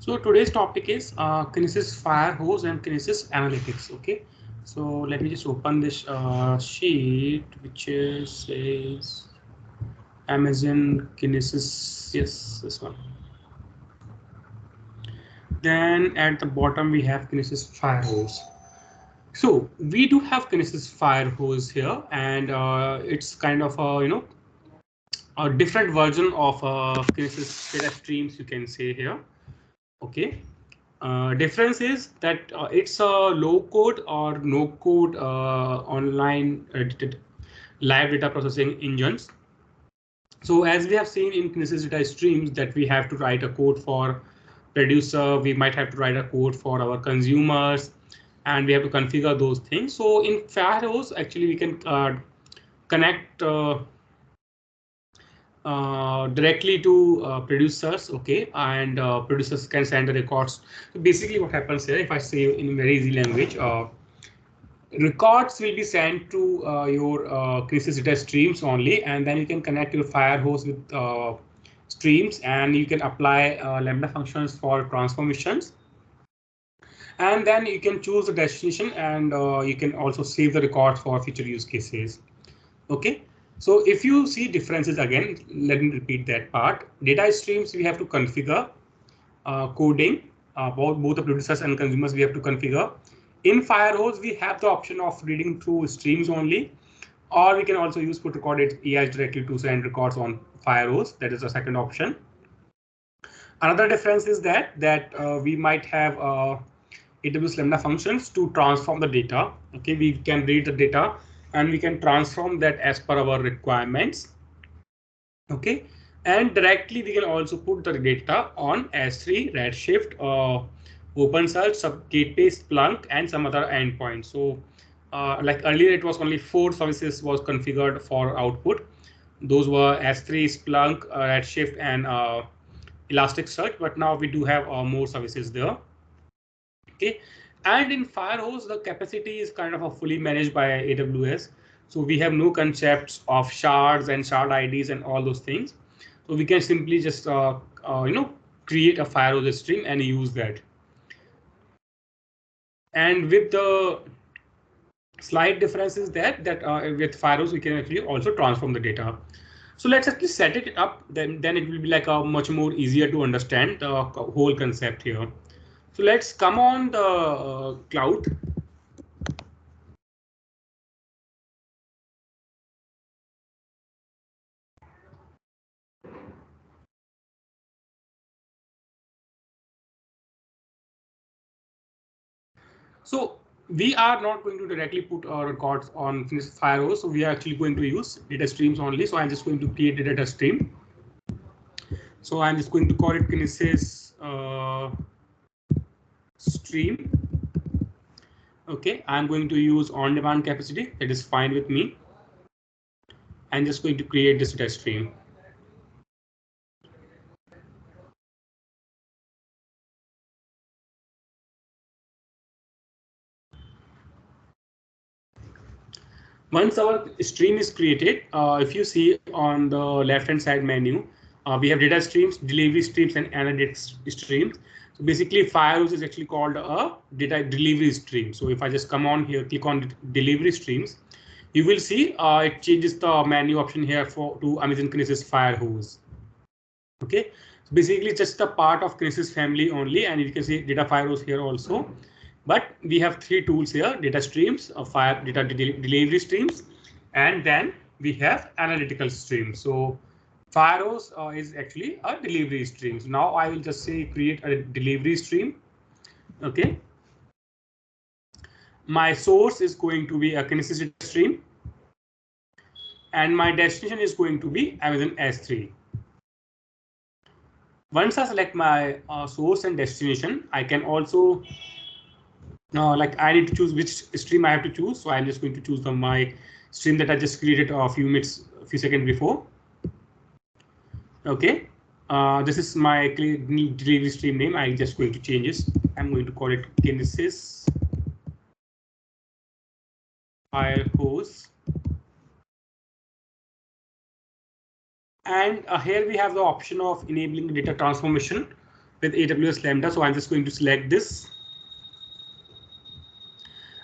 So today's topic is Kinesis Firehose and Kinesis Analytics. Okay, so let me just open this sheet which says Amazon Kinesis. Yes, this one. Then at the bottom we have Kinesis Firehose. So we do have Kinesis Firehose here, and it's kind of a a different version of Kinesis data streams, you can say here. Okay. Difference is that it's a low code or no code online live data processing engines. So as we have seen in Kinesis data streams that we have to write a code for producer, we might have to write a code for our consumers, and we have to configure those things. So in Firehose, actually we can connect directly to producers, okay, and producers can send the records. So basically what happens here, if I say in very easy language, records will be sent to your Kinesis data streams only, and then you can connect your Firehose with streams, and you can apply Lambda functions for transformations. And then you can choose the destination, and you can also save the records for future use cases. Okay. So if you see differences again, let me repeat that part. Data streams we have to configure coding, both the producers and consumers we have to configure. In Firehose, we have the option of reading through streams only, or we can also use put recorded AIs directly to send records on Firehose. That is the second option. Another difference is that we might have AWS Lambda functions to transform the data. Okay, we can read the data and we can transform that as per our requirements. Okay, and directly we can also put the data on S3, Redshift, OpenSearch, Gateway, Splunk, and some other endpoints. So like earlier, it was only 4 services was configured for output. Those were S3, Splunk, Redshift, and Elasticsearch. But now we do have more services there. Okay, and in Firehose, the capacity is kind of a fully managed by AWS. So we have no concepts of shards and shard IDs and all those things. So we can simply just create a Firehose stream and use that. And with the slight difference is that with Firehose we can actually also transform the data. So let's actually set it up. Then it will be like a much more easier to understand the whole concept here. So let's come on the cloud. So we are not going to directly put our records on Firehose. So we are actually going to use data streams only. So I'm just going to create a data stream. So I'm just going to call it Kinesis stream. Okay, I'm going to use on-demand capacity. That is fine with me. I'm just going to create this data stream. Once our stream is created, if you see on the left-hand side menu, we have data streams, delivery streams, and analytics streams. So basically, Firehose is actually called a data delivery stream. So if I just come on here, click on delivery streams, you will see it changes the menu option here to Amazon Kinesis Firehose. Okay, so basically it's just a part of Kinesis family only, and you can see data Firehose here also. But we have 3 tools here: data streams, data delivery streams, and then we have analytical streams. So Firehose is actually a delivery stream. So now I will just say create a delivery stream. Okay. My source is going to be a Kinesis data stream, and my destination is going to be Amazon S3. Once I select my source and destination, I can also like I need to choose which stream I have to choose. So I'm just going to choose my stream that I just created a few seconds before. Okay, this is my delivery stream name. I'm just going to change this. I'm going to call it Kinesis Firehose. And here we have the option of enabling data transformation. with AWS Lambda. So I'm just going to select this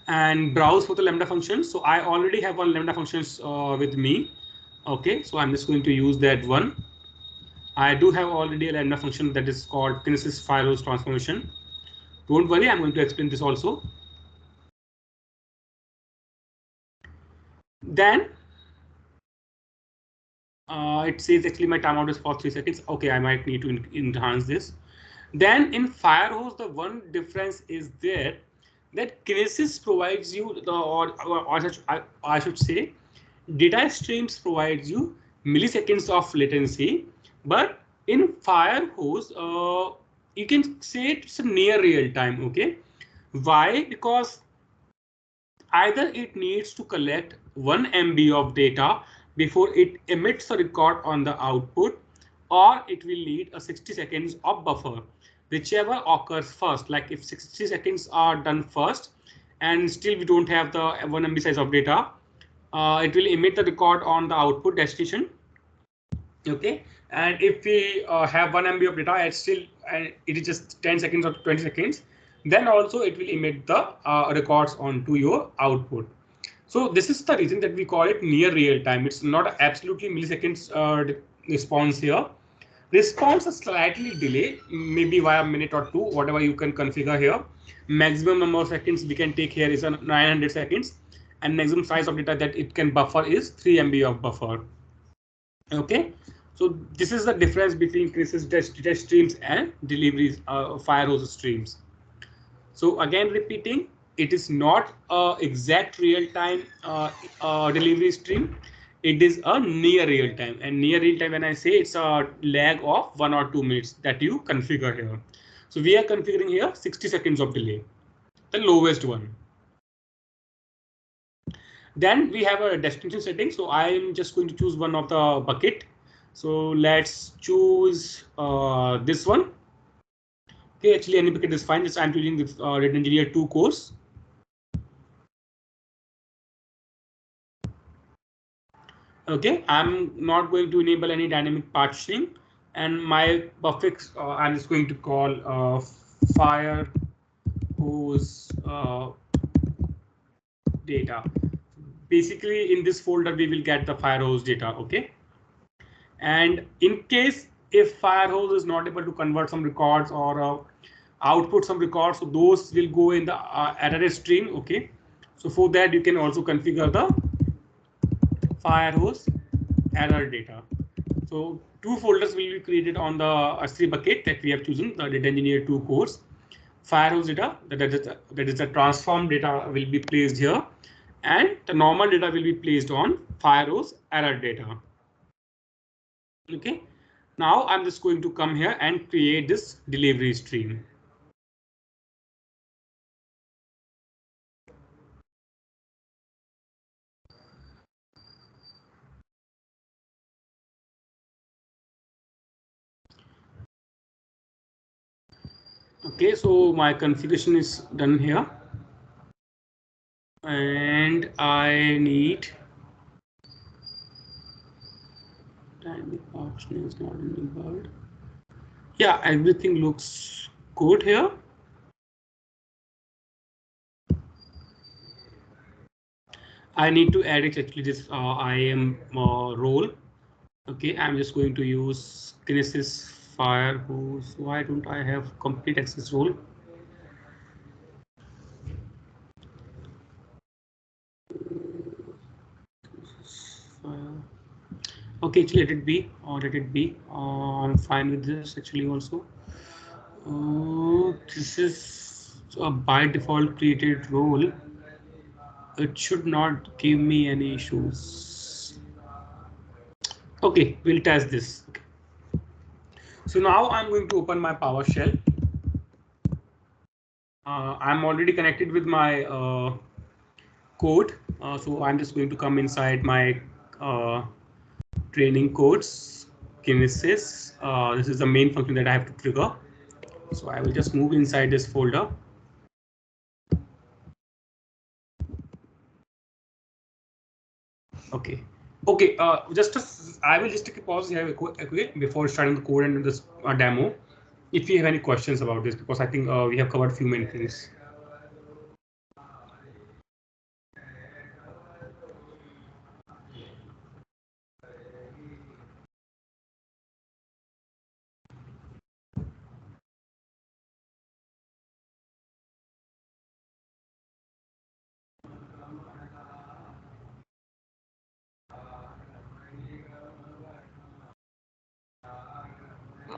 and browse for the Lambda functions. So I already have one Lambda functions with me. Okay, so I'm just going to use that one. I do have already a Lambda function that is called Kinesis firehose transformation. Don't worry, I'm going to explain this also. Then it says actually my timeout is for 3 seconds. Okay, I might need to enhance this. Then in Firehose, the one difference is there that Kinesis provides you the or I should say data streams provides you milliseconds of latency, but in Firehose you can say it's a near real time. Okay, why? Because either it needs to collect 1 MB of data before it emits a record on the output, or it will need a 60 seconds of buffer, whichever occurs first. Like if 60 seconds are done first and still we don't have the 1 MB size of data, it will emit the record on the output destination. Okay, and if we have 1 MB of data, it's still it is just 10 seconds or 20 seconds, then also it will emit the records onto your output. So this is the reason that we call it near real time. It's not absolutely milliseconds response here. Response is slightly delay, maybe via a minute or two, whatever you can configure here. Maximum number of seconds we can take here is 900 seconds, and maximum size of data that it can buffer is 3 MB of buffer. Okay, so this is the difference between Kinesis data streams and deliveries firehose streams. So again, repeating, it is not a exact real-time delivery stream. It is a near real-time, and near real-time, when I say, it's a lag of 1 or 2 minutes that you configure here. So we are configuring here 60 seconds of delay, the lowest one. Then we have a destination setting. So I'm just going to choose one of the bucket. So let's choose this one. Okay, actually any bucket is fine. Just I'm choosing the Data Engineer 2 course. Okay, I'm not going to enable any dynamic partitioning, and my prefix I'm just going to call firehose data. Basically, in this folder we will get the firehose data. Okay, and in case if firehose is not able to convert some records or output some records, so those will go in the error stream. Okay, so for that you can also configure the firehose error data. So two folders will be created on the S3 bucket that we have chosen, the Data Engineer 2 course. Firehose data, that is the transform data, will be placed here, and the normal data will be placed on firehose error data. Okay, now I'm just going to come here and create this delivery stream. Okay, so my configuration is done here, and I need dynamic option is not enabled. Yeah, everything looks good here. I need to add actually this IAM role. Okay, I'm just going to use Kinesis firehose. Why don't I have complete access role? Okay, actually let it be, or let it be. I'm fine with this actually also. This is a by default created role. It should not give me any issues. Okay, we'll test this. Okay. So now I'm going to open my PowerShell. I'm already connected with my code. So I'm just going to come inside my training codes, Kinesis. This is the main function that I have to trigger. So I will just move inside this folder. Okay. Okay. I will just take a pause here before starting the code and this demo. if you have any questions about this, because I think we have covered a few many things.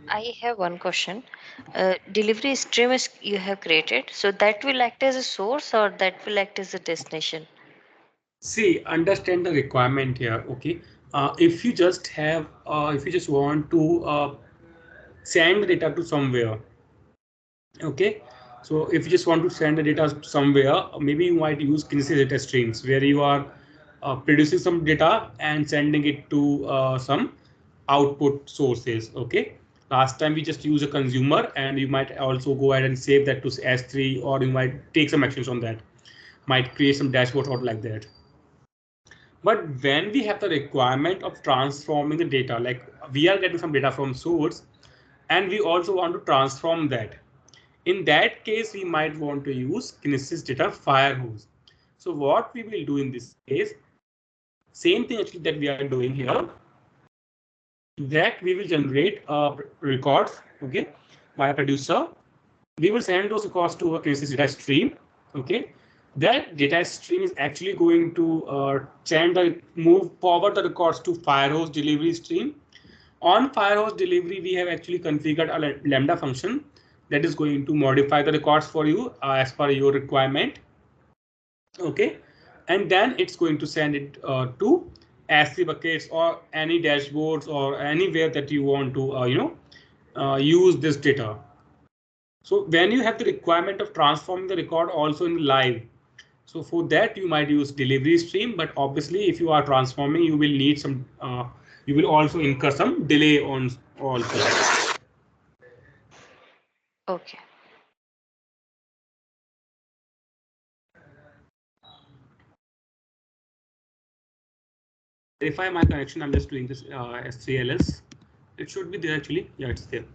I have one question. Delivery stream is you have created, so that will act as a source or that will act as a destination? See, understand the requirement here. Okay, if you just have, if you just want to send the data to somewhere. Okay, so if you just want to send the data somewhere, maybe you might use Kinesis data streams where you are producing some data and sending it to some output sources. Okay, last time we just use a consumer, and you might also go ahead and save that to S3, or you might take some actions on that, might create some dashboard or like that. But when we have the requirement of transforming the data, like we are getting some data from source and we also want to transform that. In that case, we might want to use Kinesis data firehose. So what we will do in this case, same thing actually that we are doing here, that we will generate records, okay, by a producer. We will send those records to a Kinesis data stream, okay. That data stream is actually going to move forward the records to firehose delivery stream. On firehose delivery, we have actually configured a Lambda function that is going to modify the records for you as per your requirement. Okay, and then it's going to send it to S3 buckets or any dashboards or anywhere that you want to use this data. So when you have the requirement of transforming the record also in live, so for that you might use delivery stream, but obviously if you are transforming, you will need some you will also incur some delay on also. Okay. Verify my connection. I'm just doing this S3LS. It should be there actually. Yeah, it's there.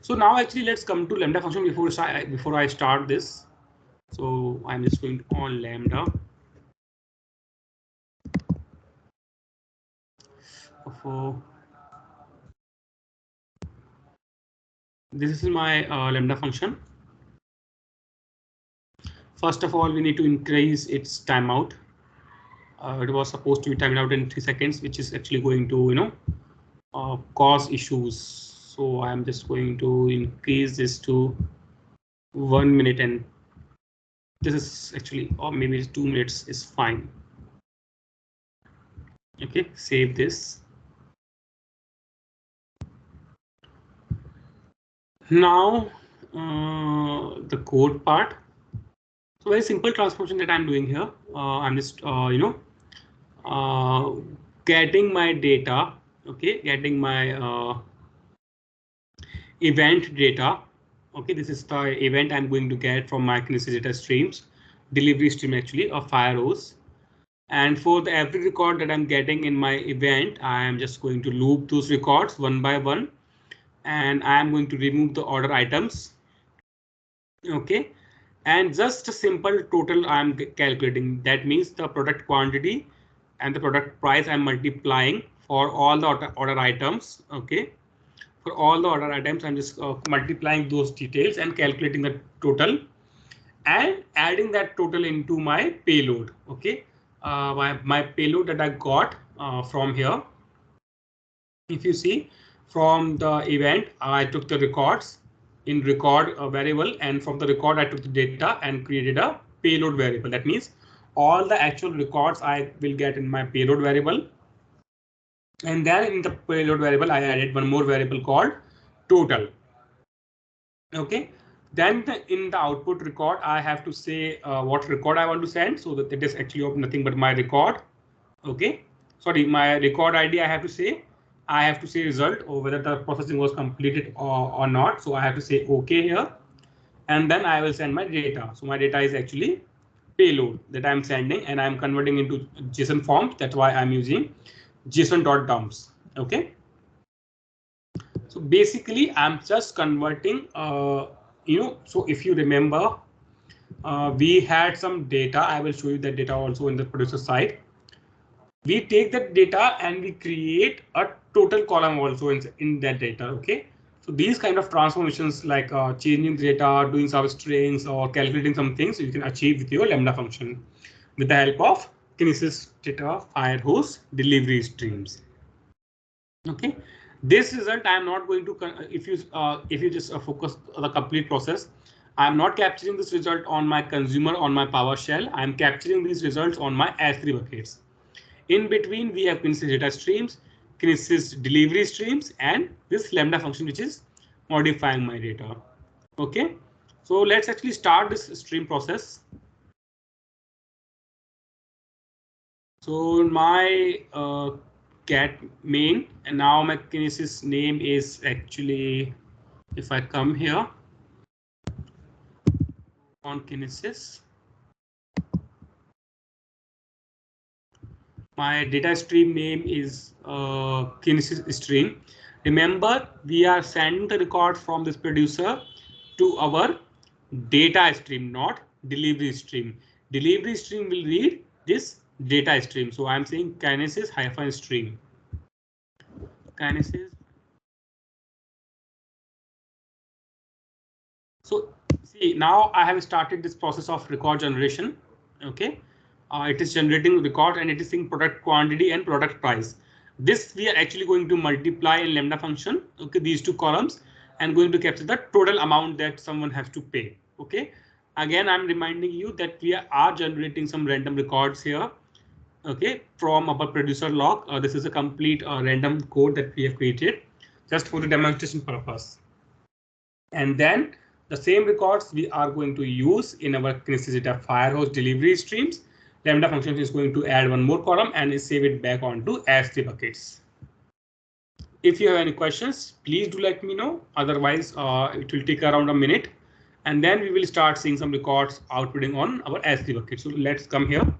So now actually let's come to Lambda function before I start this. So I'm just going on Lambda. For this is my Lambda function. First of all, we need to increase its timeout. It was supposed to be timed out in 3 seconds, which is actually going to cause issues. So I'm just going to increase this to 1 minute, and this is actually, or maybe 2 minutes is fine. Okay, save this. Now the code part. So very simple transformation that I'm doing here. I'm just getting my data. Okay, getting my event data. Okay, this is the event I'm going to get from my Kinesis data streams, delivery stream actually of firehose. And for the every record that I'm getting in my event, I am just going to loop those records one by one, and I am going to remove the order items. Okay, and just a simple total I'm calculating. That means the product quantity and the product price I'm multiplying for all the order items. Okay, for all the order items, I'm just multiplying those details and calculating the total and adding that total into my payload. Okay, my payload that I got from here. If you see from the event, I took the records in record variable, and from the record I took the data and created a payload variable. That means all the actual records I will get in my payload variable, and then in the payload variable I added one more variable called total. Okay, then in the output record I have to say what record I want to send, so that it is actually of nothing but my record. Okay, sorry, my record ID I have to say. I have to say result or whether the processing was completed or not. So I have to say OK here, and then I will send my data. So my data is actually payload that I'm sending, and I'm converting into JSON forms. That's why I'm using JSON.dumps. Okay. So basically, I'm just converting, so if you remember, we had some data. I will show you that data also in the producer side. We take that data and we create a total column also in that data. OK, so these kind of transformations like changing the data, doing some strings or calculating some things you can achieve with your Lambda function with the help of Kinesis data firehose delivery streams. OK, this result I am not going to if you just focus on the complete process. I am not capturing this result on my consumer on my PowerShell. I am capturing these results on my S3 buckets. In between, we have Kinesis data streams, Kinesis delivery streams, and this Lambda function, which is modifying my data. OK, so let's actually start this stream process. So my cat main, and now my Kinesis name is actually, if I come here on Kinesis, my data stream name is Kinesis stream. Remember, we are sending the record from this producer to our data stream, not delivery stream. Delivery stream will read this data stream. So I'm saying Kinesis hyphen stream. Kinesis. So see, now I have started this process of record generation. OK, it is generating record and it is saying product quantity and product price. This we are actually going to multiply in Lambda function. OK, these two columns and going to capture the total amount that someone has to pay. OK, again, I'm reminding you that we are generating some random records here. OK, from our producer log. This is a complete random code that we have created just for the demonstration purpose. And then the same records we are going to use in our Kinesis data firehose delivery streams. Lambda function is going to add one more column and save it back onto S3 buckets. If you have any questions, please do let me know. Otherwise, it will take around a minute. And then we will start seeing some records outputting on our S3 bucket. So let's come here.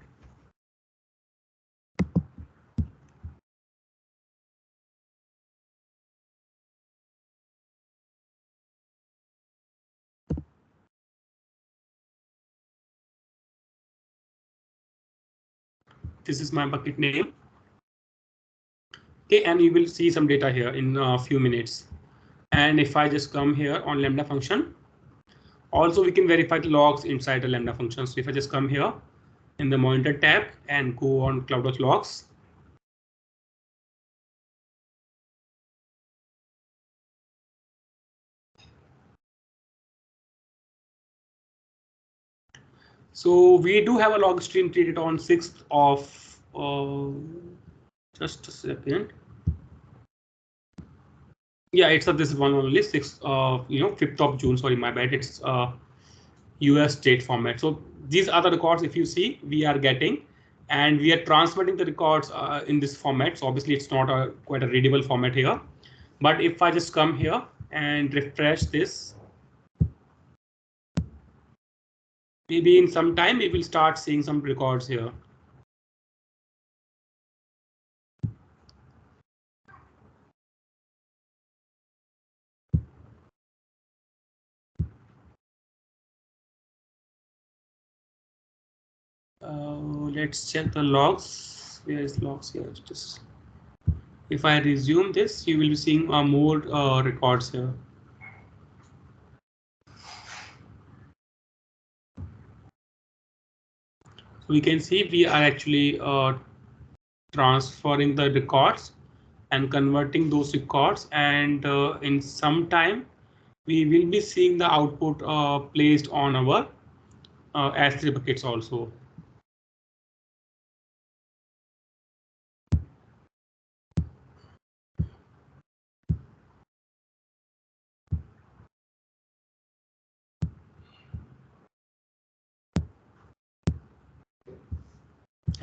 This is my bucket name. OK, and you will see some data here in a few minutes. And if I just come here on Lambda function, also we can verify the logs inside the Lambda function. So if I just come here in the monitor tab and go on CloudWatch logs. So we do have a log stream created on 6th of, just a second. Yeah, it's this one only 6th of, 5th of June. Sorry, my bad. It's US state format. So these are the records. If you see, we are getting, and we are transmitting the records in this format. So obviously it's not quite a readable format here. But if I just come here and refresh this, maybe in some time we will start seeing some records here. Let's check the logs. Where is logs here? Just if I resume this, you will be seeing more records here. So we can see we are actually transferring the records and converting those records, and in some time we will be seeing the output placed on our S3 buckets also.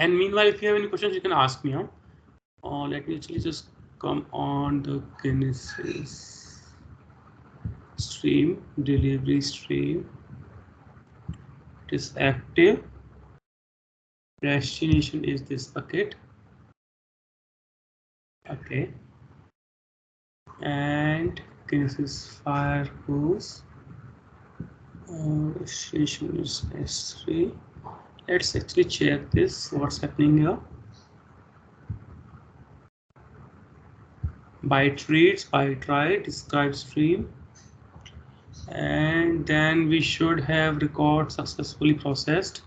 And meanwhile, if you have any questions, you can ask me. Let me actually just come on the Kinesis stream, delivery stream. It is active. Destination is this bucket. OK. and Kinesis fire hose. Registration is S3. Let's actually check this. What's happening here? Byte reads, byte write, describe stream, and then we should have record successfully processed.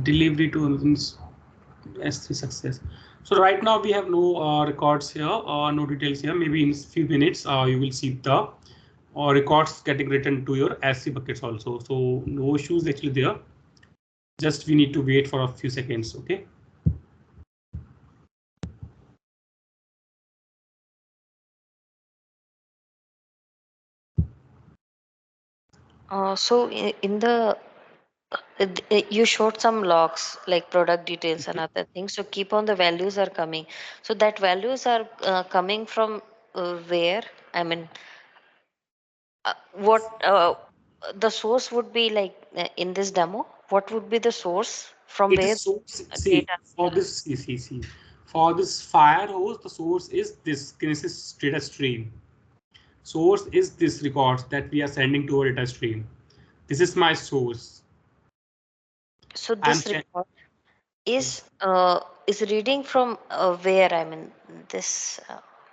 Delivery to S3 success. So right now we have no records here, no details here. Maybe in a few minutes you will see the records getting written to your S3 buckets also. So no issues actually there. Just we need to wait for a few seconds. Okay. So in the you showed some logs like product details and other things. So keep on the values are coming. So that values are coming from where? I mean, what the source would be like in this demo? What would be the source from It where is source. See, data? for this CCC, for this fire hose, the source is this Kinesis data stream. Source is this records that we are sending to our data stream. This is my source. So I'm this record is reading from where? I mean, this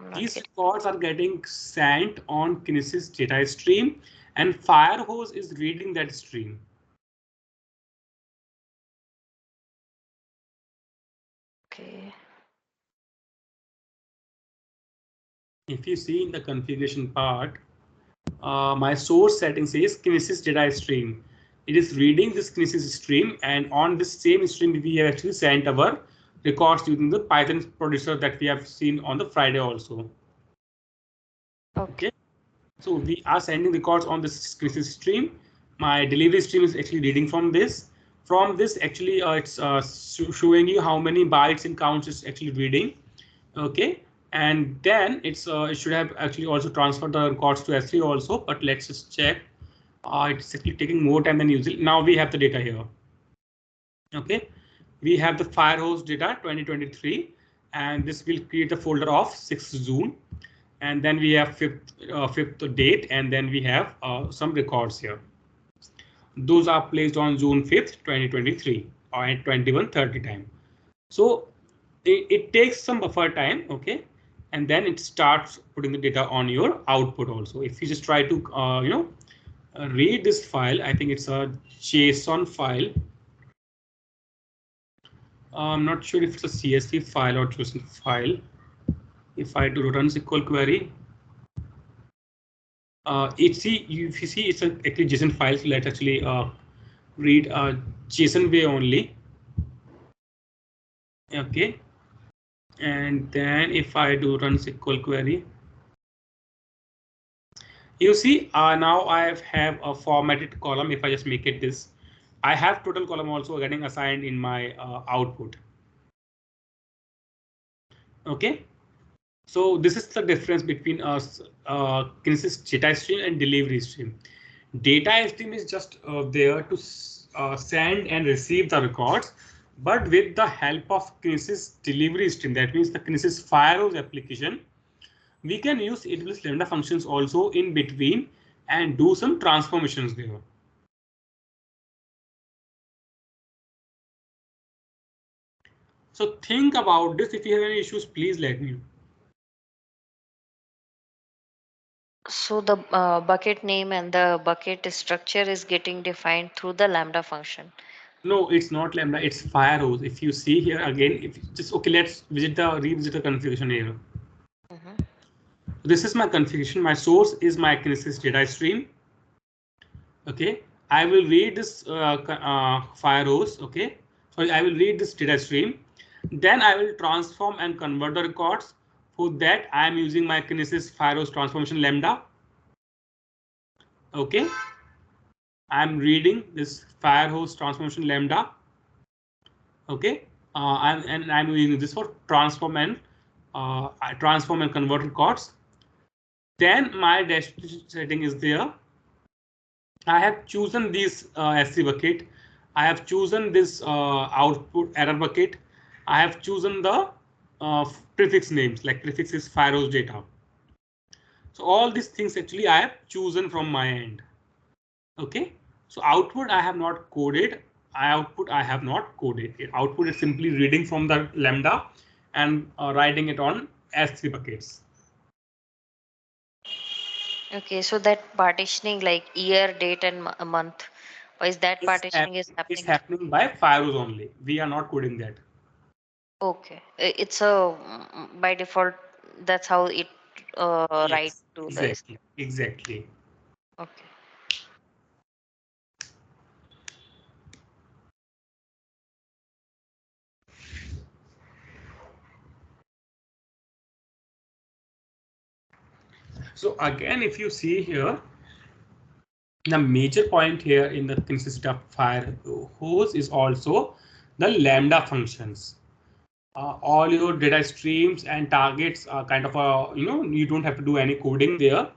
I'm not These getting. records are getting sent on Kinesis data stream, and Firehose is reading that stream. Okay. If you see in the configuration part, my source setting says Kinesis data stream. It is reading this Kinesis stream, and on this same stream we have actually sent our records using the Python producer that we have seen on the Friday also. Okay. Okay, so we are sending records on this Kinesis stream. My delivery stream is actually reading from this. From this, actually, it's showing you how many bytes and counts it's actually reading. Okay, and then it should have actually also transferred the records to S3 also. But let's just check. It's actually taking more time than usual. Now we have the data here. Okay, we have the Firehose data 2023, and this will create a folder of 6th June. And then we have fifth date, and then we have some records here. Those are placed on June 5th, 2023, or at 21:30 time. So it takes some buffer time, okay, and then it starts putting the data on your output also. If you just try to read this file, I think it's a JSON file. I'm not sure if it's a CSV file or JSON file. If I do run SQL query, if you see it's a actually JSON file, so let's actually read JSON way only. Okay, and then if I do run SQL query, you see now I have a formatted column. If I just make it this, I have total column also getting assigned in my output. Okay, so this is the difference between Kinesis data stream and delivery stream. Data stream is just there to send and receive the records, but with the help of Kinesis delivery stream, that means the Kinesis Firehose application, we can use AWS Lambda functions also in between and do some transformations there. So think about this. If you have any issues, please let me know. So the bucket name and the bucket structure is getting defined through the Lambda function. No, it's not Lambda, it's Firehose. If you see here again, if you just okay, let's revisit the configuration here. This is my configuration. My source is my Kinesis data stream. Okay, I will read this Firehose. Okay, so I will read this data stream. Then I will transform and convert the records. For that, I am using my Kinesis Firehose transformation lambda. Okay, I'm reading this Firehose transformation lambda. Okay, I'm using this for transform and convert records. Then my dash setting is there. I have chosen this S3 bucket. I have chosen this output error bucket. I have chosen the prefix names, like prefix is Firehose data. So all these things actually I have chosen from my end. Okay, so output I have not coded. Output I have not coded. Output is simply reading from the lambda and writing it on S3 buckets. Okay, so that partitioning like year, date, and a month, or is that partitioning is It's happening? happening by firewalls only. We are not coding that. Okay, it's a by default. That's how it write Yes, to the. exactly, exactly. Okay. So again, if you see here, the major point here in the consistency of fire hose is also the lambda functions. All your data streams and targets are kind of a, you don't have to do any coding there.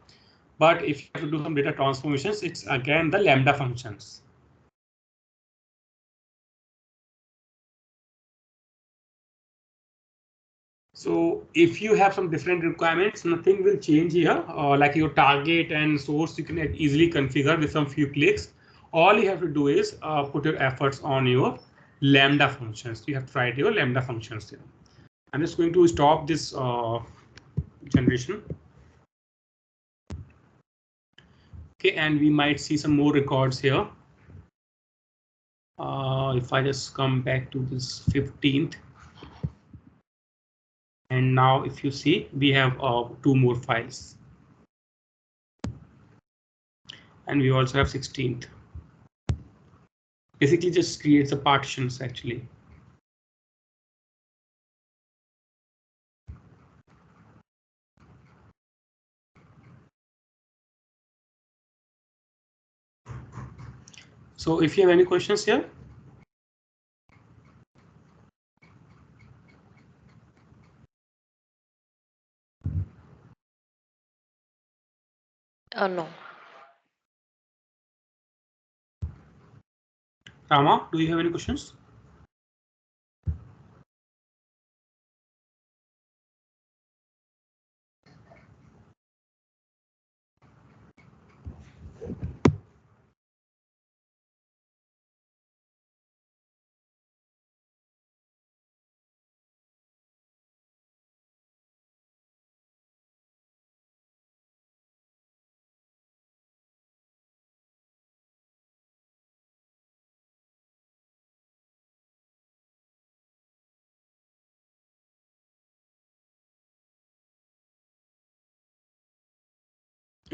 But if you have to do some data transformations, it's again the lambda functions. So if you have some different requirements, nothing will change here. Like your target and source, you can easily configure with some few clicks. All you have to do is put your efforts on your lambda functions. You have to write your lambda functions here. I'm just going to stop this generation. Okay, and we might see some more records here. If I just come back to this 15th. And now if you see, we have 2 more files. And we also have 16th. Basically just creates the partitions actually. So if you have any questions here. Oh no. Rama, do you have any questions?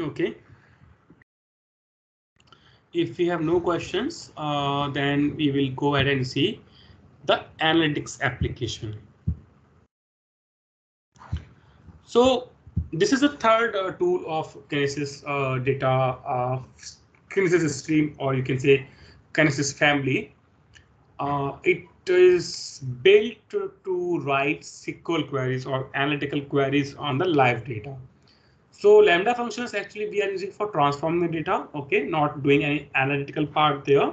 Okay. If we have no questions, then we will go ahead and see the analytics application. So this is the third tool of Kinesis data Kinesis stream, or you can say Kinesis family. It is built to write SQL queries or analytical queries on the live data. So lambda functions actually we are using for transforming the data, okay, not doing any analytical part there.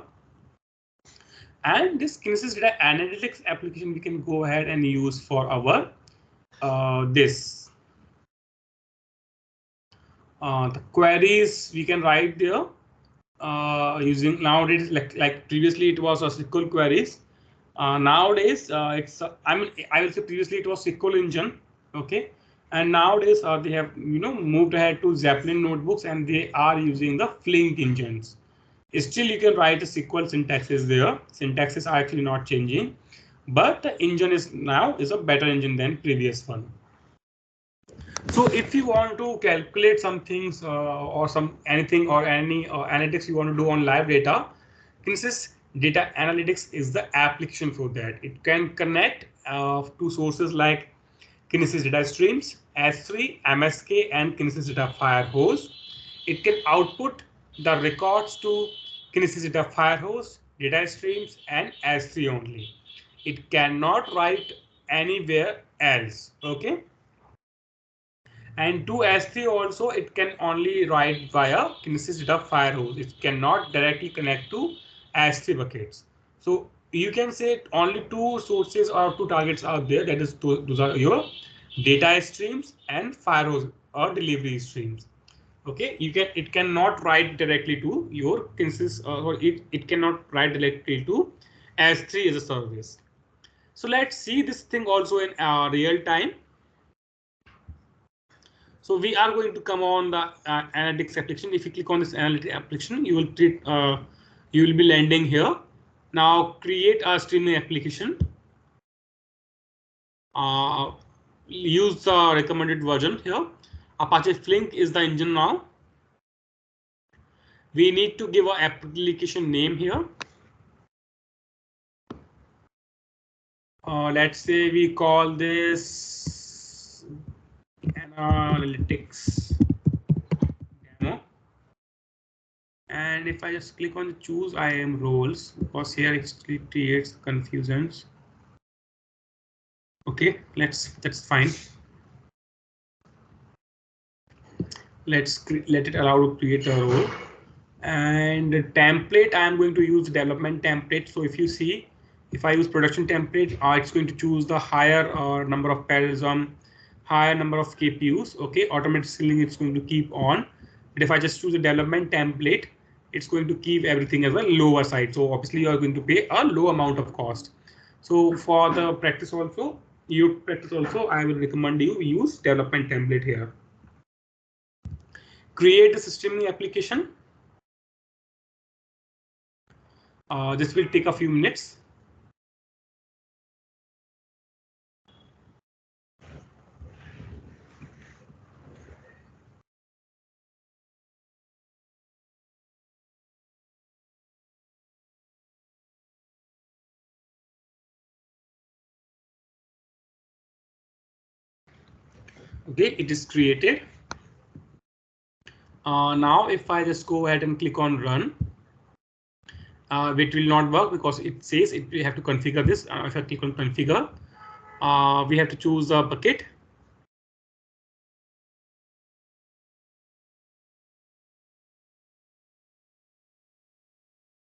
And this Kinesis data analytics application we can go ahead and use for our this the queries we can write there using nowadays like previously it was a SQL queries. Nowadays it's I will say previously it was SQL engine, okay, and nowadays they have moved ahead to Zeppelin notebooks and they are using the Flink engines. Still you can write a SQL syntaxes there. Syntaxes are actually not changing, but the engine is now is a better engine than previous one. So if you want to calculate some things or some anything or any analytics you want to do on live data, Kinesis Data Analytics is the application for that. It can connect to sources like Kinesis Data Streams, S3, MSK, and Kinesis Data Firehose. It can output the records to Kinesis Data Firehose, Data Streams, and S3 only. It cannot write anywhere else. Okay. And to S3 also, it can only write via Kinesis Data Firehose. It cannot directly connect to S3 buckets. So you can say only two sources or two targets are there. That is, those are your data streams and Firehose or delivery streams. Okay, it cannot write directly to your instance, or it cannot write directly to S3 as a service. So let's see this thing also in real time. So we are going to come on the analytics application. If you click on this analytics application, you will be landing here. Now create a streaming application. Uh, Use the recommended version here. Apache Flink is the engine now. We need to give an application name here. Let's say we call this analytics demo. And if I just click on the choose IAM roles, because here it creates confusions. Okay, that's fine. Let it allow to create a role. And the template, I am going to use development template. So if you see, if I use production template, it's going to choose the higher number of parallelism, higher number of KPUs. Okay, automatic scaling it's going to keep on. But if I just choose a development template, it's going to keep everything as a lower side. So obviously you are going to pay a low amount of cost. So for the practice also, I will recommend you use development template here. Create the system application. This will take a few minutes. Okay, it is created. Now if I just go ahead and click on run, it will not work because it says we have to configure this. If I click on configure, we have to choose the bucket.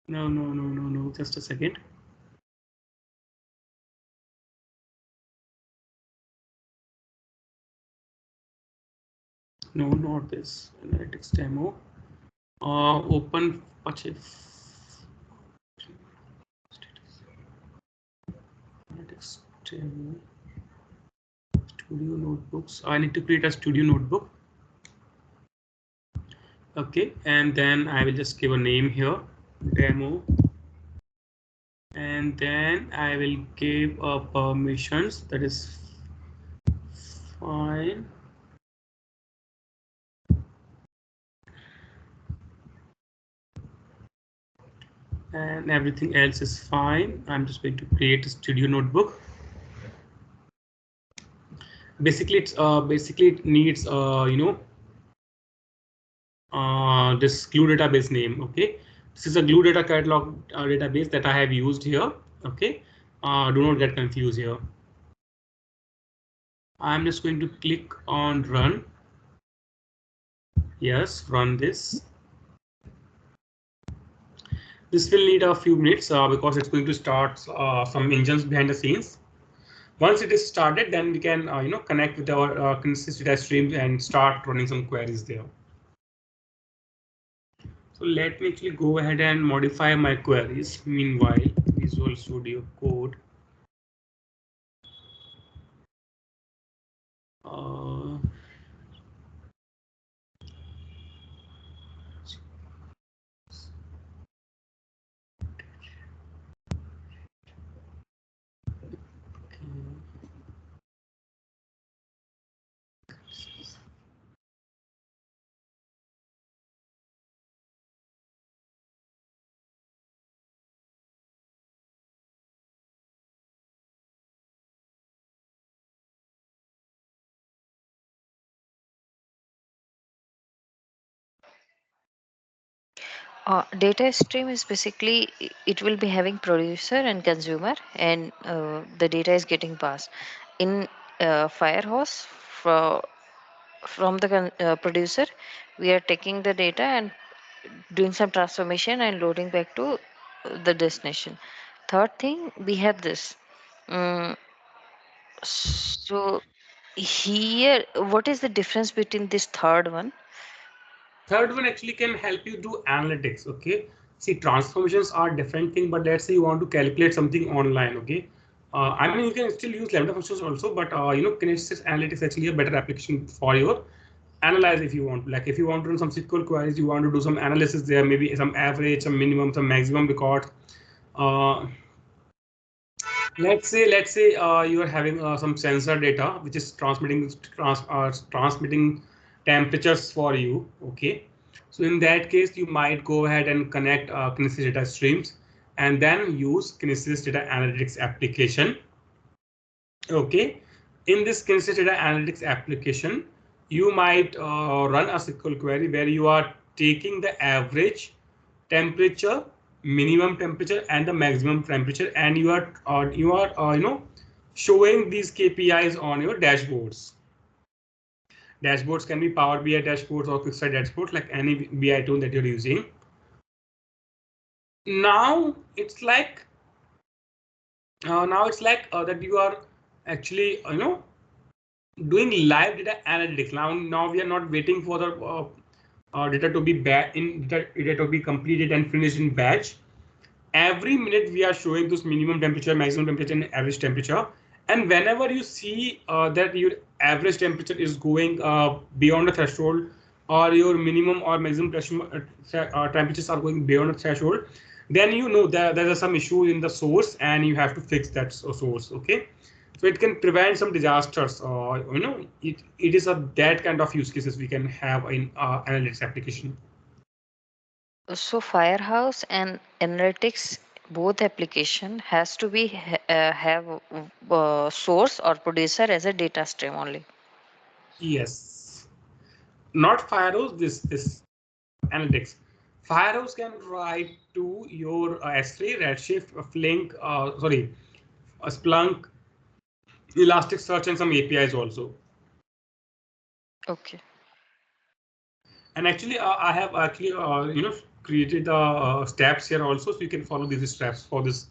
No, just a second. No, not this analytics demo. Open Apache analytics demo. Studio notebooks. I need to create a studio notebook. Okay, and then I will just give a name here, demo. And then I will give permissions, that is fine. And everything else is fine. I'm just going to create a studio notebook. Basically, it needs this glue database name. Okay, this is a glue data catalog database that I have used here. Okay, do not get confused here. I'm just going to click on run. Yes, run this. This will need a few minutes because it's going to start some engines behind the scenes. Once it is started, then we can connect with our consistent data stream and start running some queries there. So let me actually go ahead and modify my queries. Meanwhile, Visual Studio Code. Uh, Data stream is basically it will be having producer and consumer, and the data is getting passed in Firehose from the producer. We are taking the data and doing some transformation and loading back to the destination. Third thing, we have this. So Here, what is the difference between this third one? Third one actually can help you do analytics. Okay. See, transformations are different thing, but let's say you want to calculate something online. Okay. I mean, you can still use lambda functions also, but Kinesis analytics actually a better application for your analyze if you want. Like if you want to run some SQL queries, you want to do some analysis there, maybe some average, some minimum, some maximum record. Uh, let's say you are having some sensor data which is transmitting temperatures for you. Okay, so in that case you might go ahead and connect Kinesis data streams and then use Kinesis data analytics application. Okay, in this Kinesis data analytics application you might run a SQL query where you are taking the average temperature, minimum temperature, and the maximum temperature, and you are showing these KPIs on your dashboards. Dashboards can be Power BI dashboards or QuickSight dashboards, like any BI tool that you're using. Now it's like that you are actually doing live data analytics. Now we are not waiting for the data to be data to be completed and finished in batch. Every minute we are showing this minimum temperature, maximum temperature, and average temperature. And whenever you see that your average temperature is going beyond the threshold, or your minimum or maximum temperatures are going beyond the threshold, then you know that there is some issue in the source and you have to fix that source. Okay, so it can prevent some disasters. It is that kind of use cases we can have in analytics application. So Firehouse and Analytics, both application has to be have source or producer as a data stream only. Yes, not Firehouse. This analytics. Firehouse can write to your S3, Redshift, Flink, Splunk, Elasticsearch, and some APIs also. Okay. And actually, I have actually created the steps here also, so you can follow these steps for this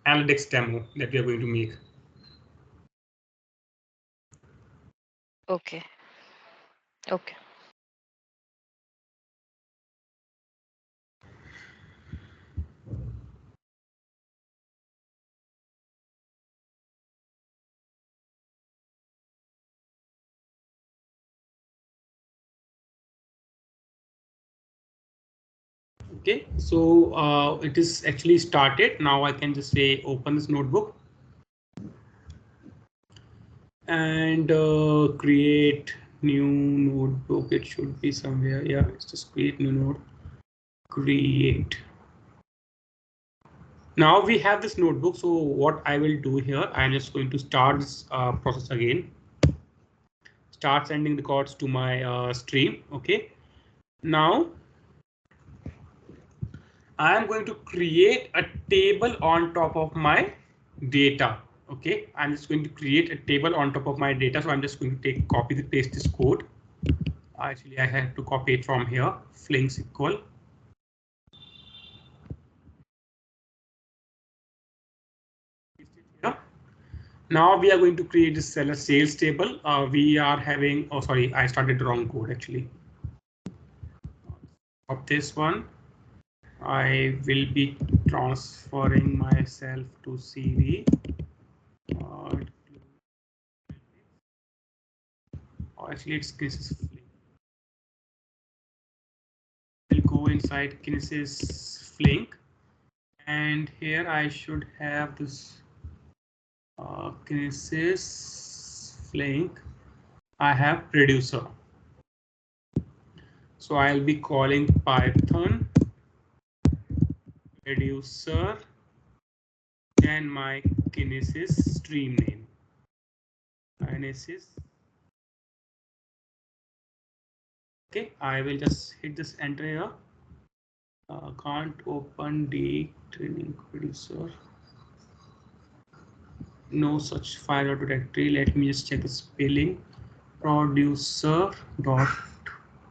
analytics demo that we are going to make. Okay. Okay. Okay, so it is actually started. Now I can just say open this notebook and create new notebook. It should be somewhere. Yeah, let's just create new node. Create. Now we have this notebook. So what I will do here, I'm just going to start this process again. Start sending records to my stream. Okay. Now I am going to create a table on top of my data. Okay, I'm just going to create a table on top of my data. So I'm just going to paste this code. Actually, I have to copy it from here. Flink SQL. Now we are going to create this seller sales table. We are having, oh, sorry, I started the wrong code actually. Of this one, I will be transferring myself to CV. Actually, it's Kinesis. We'll go inside Kinesis Flink, and here I should have this Kinesis Flink. I have producer. So I'll be calling Python producer and my Kinesis stream name. Kinesis. Okay, I will just hit this enter here. Can't open the training producer. No such file or directory. Let me just check the spelling. Producer dot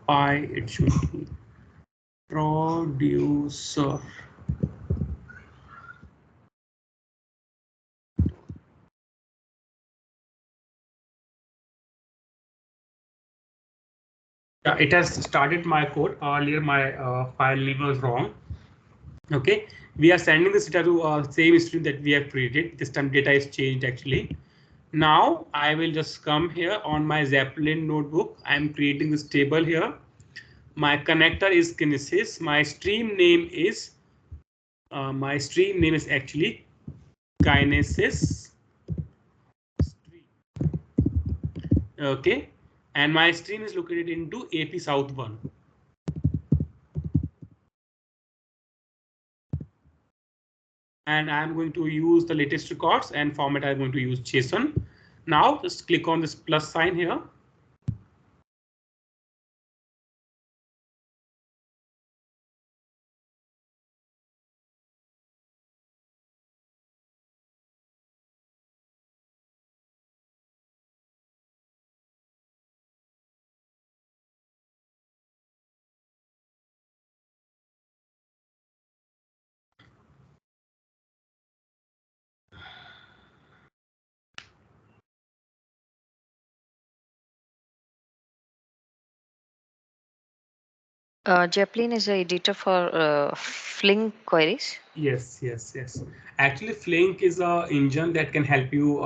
py. It should be producer. Yeah, it has started my code. Earlier my file name was wrong. Okay, we are sending this data to same stream that we have created. This time data is changed actually. Now I will just come here on my Zeppelin notebook. I am creating this table here. My connector is Kinesis. My stream name is actually Kinesis. Okay, and my stream is located into AP South 1. And I'm going to use the latest records and format. I'm going to use JSON. Now just click on this plus sign here. Zeppelin is a editor for Flink queries. Yes, yes, yes. Actually, Flink is a engine that can help you,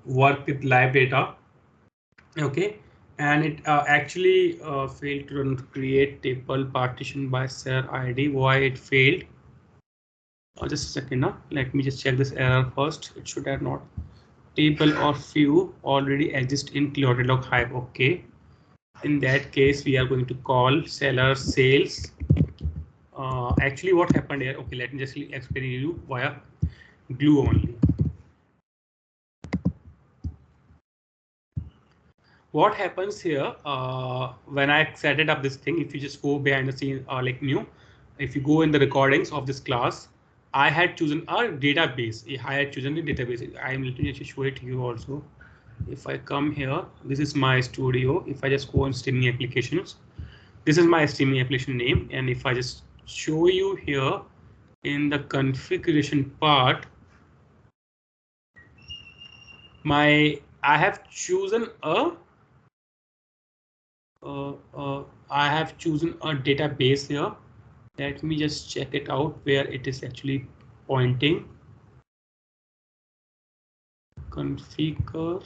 work with live data. Okay, and it actually failed to create table partition by share ID. Why it failed? Just a second now. Let me just check this error first. It should have not. Table or view already exist in Cloudlog Hive. Okay. In that case, we are going to call seller sales. Actually, what happened here? Okay, let me just explain you via glue only. What happens here when I set it up this thing? If you just go behind the scenes, like new, if you go in the recordings of this class, I had chosen a database. I had chosen the database. I'm going to show it to you also. If I come here, this is my studio. If I just go on streaming applications, this is my streaming application name. And if I just show you here in the configuration part, I have chosen I have chosen a database here. Let me just check it out where it is actually pointing. Configure.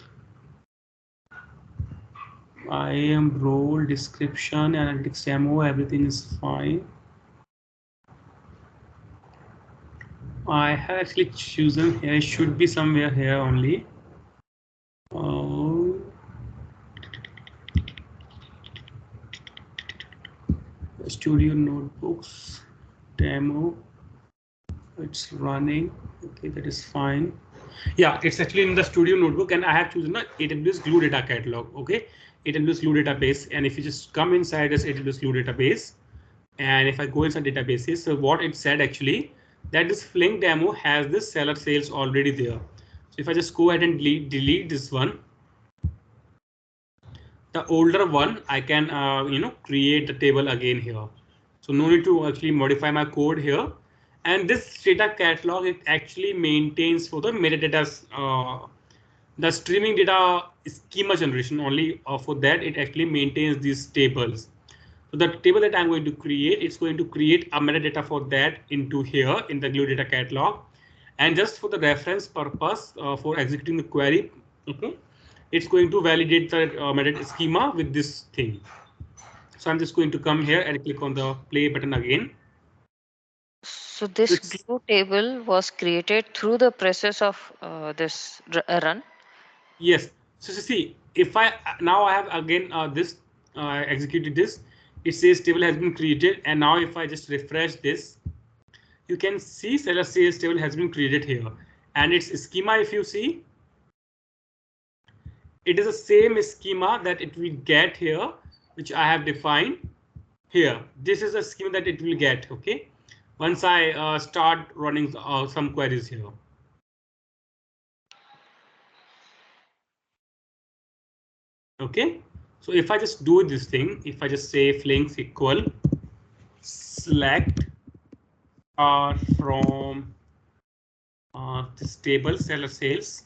IAM role description, analytics demo, everything is fine. I have actually chosen here, it should be somewhere here only. Studio notebooks, demo, it's running. Okay, that is fine. Yeah, it's actually in the studio notebook, and I have chosen the AWS Glue data catalog. Okay, AWS Glue database, and if you just come inside this AWS Glue database, and if I go inside databases, so what it said actually that this Flink demo has this seller sales already there. So if I just go ahead and delete this one, the older one, I can create the table again here. So no need to actually modify my code here. And this data catalog, it actually maintains for the metadata, the streaming data schema generation only. For that, it actually maintains these tables. So the table that I'm going to create, it's going to create a metadata for that into here in the Glue data catalog. And just for the reference purpose for executing the query, okay, it's going to validate the metadata schema with this thing. So I'm just going to come here and click on the play button again. So this glue table was created through the process of this run. Yes. So see, if I now I have again this executed this, it says table has been created, and now if I just refresh this, you can see seller sales table has been created here, and its schema, if you see, it is the same schema that it will get here, which I have defined here. This is a schema that it will get. Okay, once I start running some queries here. Okay, so if I just do this thing, if I just say flinks equal select from this table seller sales,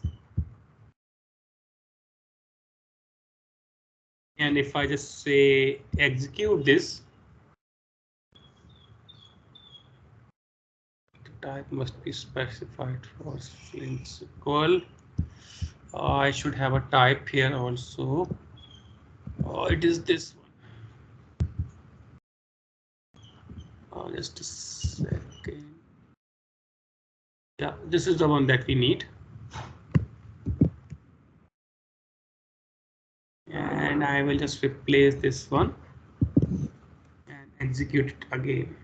And if I just say execute this, the type must be specified for strings equal. I should have a type here also. It is this one. Just a second. Yeah, this is the one that we need. And I will just replace this one and execute it again.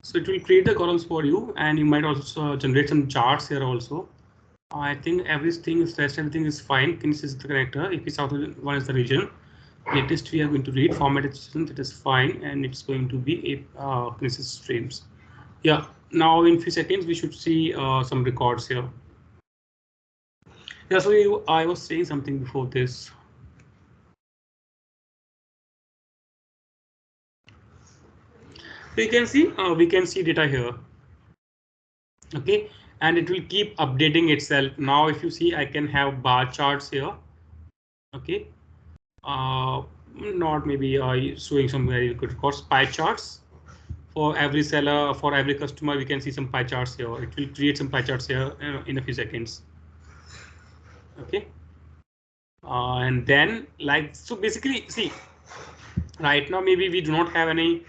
So it will create the columns for you, and you might also generate some charts here also. I think everything is fine. This is the connector. If it's out one is the region. Latest we are going to read format it is fine, and it's going to be a Kinesis streams. Yeah. Now in few seconds we should see some records here. Yeah. So I was saying something before this. So you can see we can see data here. Okay, and it will keep updating itself. Now if you see, I can have bar charts here. Okay, not maybe showing some very good records. Pie charts for every seller, for every customer, we can see some pie charts here. It will create some pie charts here in a few seconds. Okay, and then like so basically see right now maybe we do not have any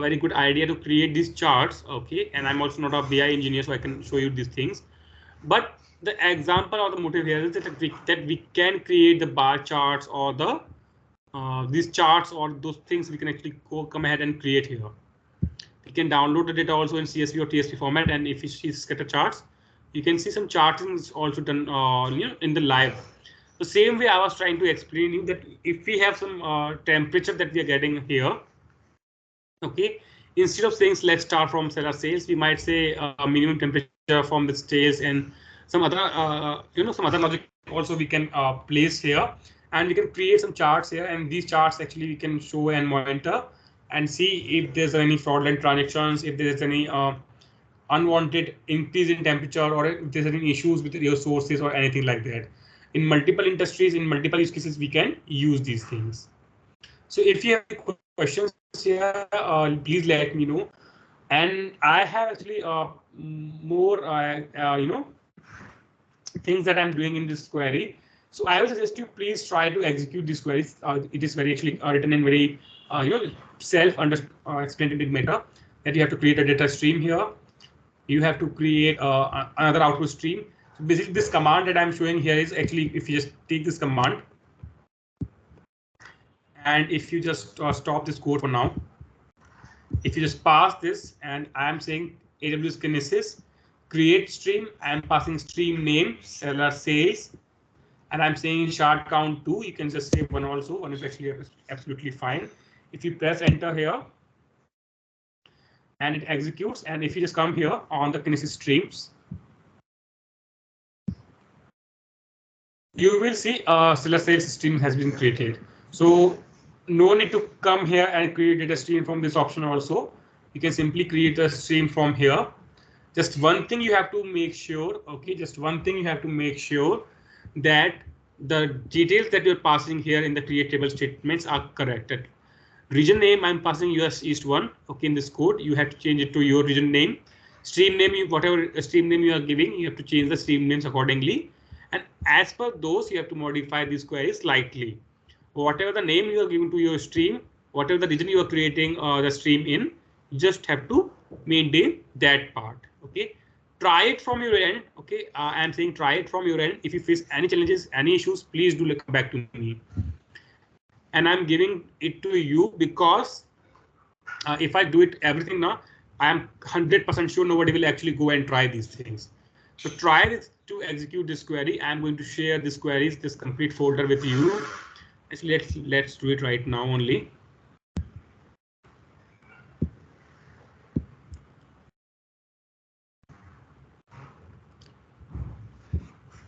very good idea to create these charts. Okay, and I'm also not a BI engineer, so I can show you these things. But the example or the motive here is that we can create the bar charts or the these charts or those things we can actually come ahead and create here. We can download the data also in CSV or TSP format, and if you see scatter charts, you can see some charting is also done in the live. The same way I was trying to explain you that if we have some temperature that we are getting here, okay, instead of saying let's start from seller sales, we might say minimum temperature from the sales, and some other some other logic also we can place here, and we can create some charts here, and these charts actually we can show and monitor and see if there's any fraudulent transactions, if there's any unwanted increase in temperature, or if there's any issues with your sources or anything like that. In multiple industries, in multiple use cases, we can use these things. So if you have questions here, please let me know. And I have actually more things that I'm doing in this query. So I will suggest you please try to execute this query. It is very actually written in very self-explanatory manner that you have to create a data stream here. You have to create another output stream. So basically, this command that I'm showing here is actually if you just take this command. And if you just stop this code for now, if you just pass this, and I'm saying AWS Kinesis create stream, I'm passing stream name seller sales, and I'm saying shard count 2. You can just say 1 also. 1 is actually absolutely fine. If you press enter here, and it executes, and if you just come here on the Kinesis streams, you will see seller sales stream has been created. So no need to come here and create a stream from this option also. You can simply create a stream from here. Just one thing you have to make sure, okay, just one thing you have to make sure that the details that you're passing here in the create table statements are corrected. Region name, I'm passing US East 1. Okay, in this code, you have to change it to your region name. Stream name, whatever stream name you are giving, you have to change the stream names accordingly. And as per those, you have to modify these queries slightly. Whatever the name you are giving to your stream, whatever the region you are creating the stream in, you just have to maintain that part. Okay, try it from your end. Okay, I'm saying try it from your end. If you face any challenges, any issues, please do come back to me. And I'm giving it to you because if I do it everything now, I am 100% sure nobody will actually go and try these things. So try this to execute this query. I'm going to share this queries, this complete folder with you. Actually, let's do it right now only.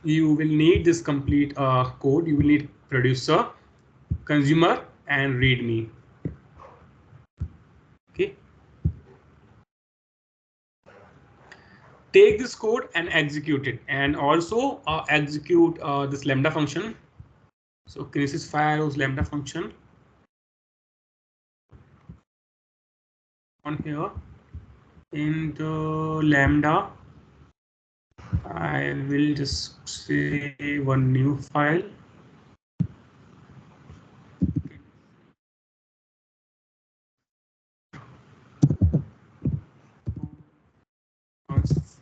You will need this complete code. You will need producer, consumer, and readme. Okay. take this code and execute it, and also execute this lambda function. So kinesis files lambda function on here. In the lambda, I will just say one new file.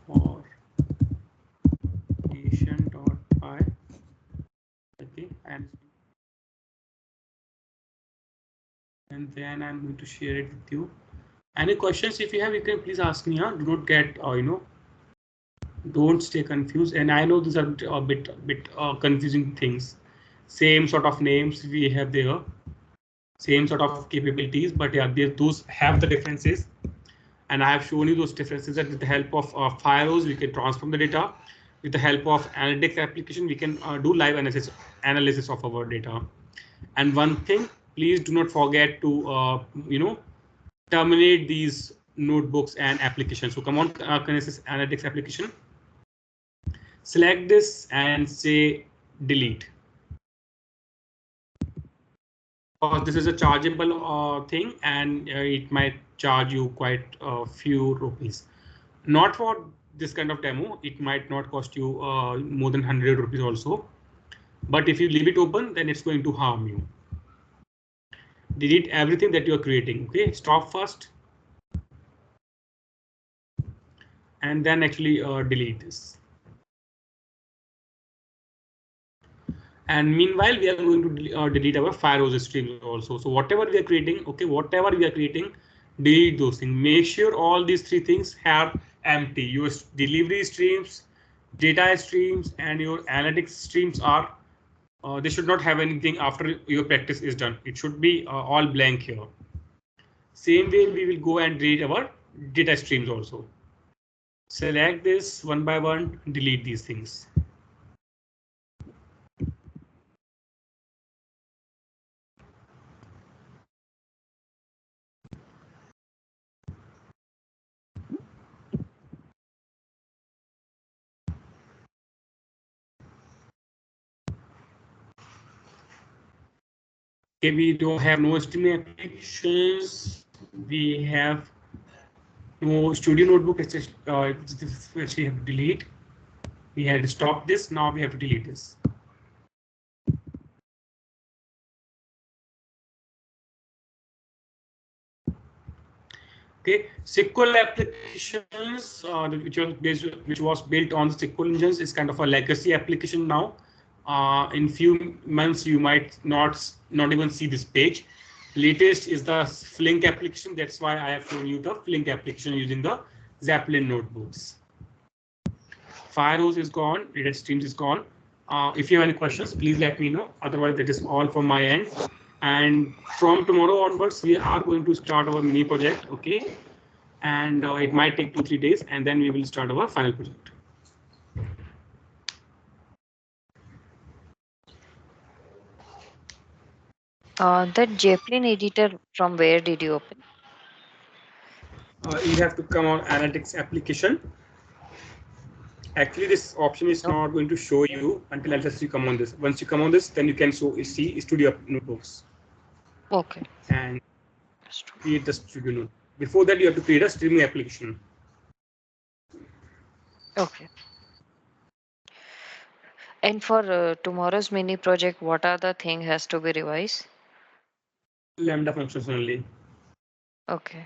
For patient.py. Okay, and then I'm going to share it with you. Any questions if you have, you can please ask me. Do not get don't stay confused. And I know these are a bit confusing things. Same sort of names we have there, same sort of capabilities, but yeah, those have the differences. And I have shown you those differences that with the help of firehose, we can transform the data. With the help of analytics application, we can do live analysis of our data. And one thing, please do not forget to terminate these notebooks and applications. So come on, Kinesis Analytics application. Select this and say delete. This is a chargeable thing, and it might charge you quite a few rupees. Not for this kind of demo, it might not cost you more than 100 rupees also. But if you leave it open, then it's going to harm you. Delete everything that you're creating. Okay, stop first. And then actually delete this. And meanwhile, we are going to delete our firehose streams also. So whatever we are creating, okay, whatever we are creating, delete those things. Make sure all these three things are empty. Your delivery streams, data streams, and your analytics streams are, they should not have anything after your practice is done. It should be all blank here. Same way, we will go and delete our data streams also. Select this one by one, delete these things. Okay, we don't have no streaming applications. We have no studio notebook. It's just, actually have to delete. We had to stop this. Now we have to delete this. Okay, SQL applications, which was built on the SQL engines, is kind of a legacy application now. In few months, you might not even see this page. Latest is the Flink application. That's why I have shown you the Flink application using the Zeppelin notebooks. Firehose is gone. Data streams is gone. If you have any questions, please let me know. Otherwise, that is all from my end. And from tomorrow onwards, we are going to start our mini project. Okay, and it might take 2-3 days, and then we will start our final project. That Zeppelin editor, from where did you open? You have to come on analytics application. Actually, this option is not going to show you until unless you come on this. Once you come on this, then you can see studio notebooks. Okay. And create the studio notebook. Before that, you have to create a streaming application. Okay. And for tomorrow's mini project, what are the thing has to be revised? Lambda functions only. Okay.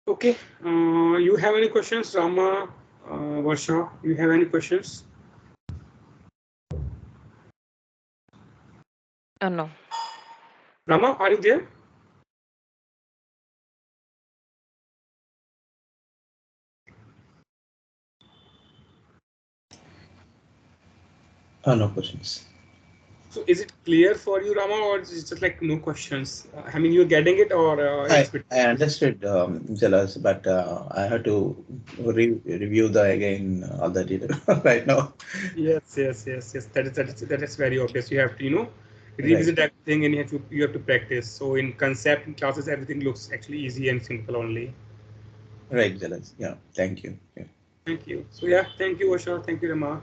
Okay. You have any questions, Rama, Varsha? You have any questions? No. Rama, are you there? No questions. So is it clear for you, Rama, or is it just like no questions? I mean, you're getting it, or it's I bit. I understood, Jalas, but I have to review the again all the detail right now. Yes, yes, yes, yes. That is very obvious. You have to, Right, revisit everything, and you have to practice. So in concept in classes, everything looks actually easy and simple only. right, Jalas. Yeah, thank you. Yeah. Thank you. So yeah, thank you, Osha. Thank you, Rama.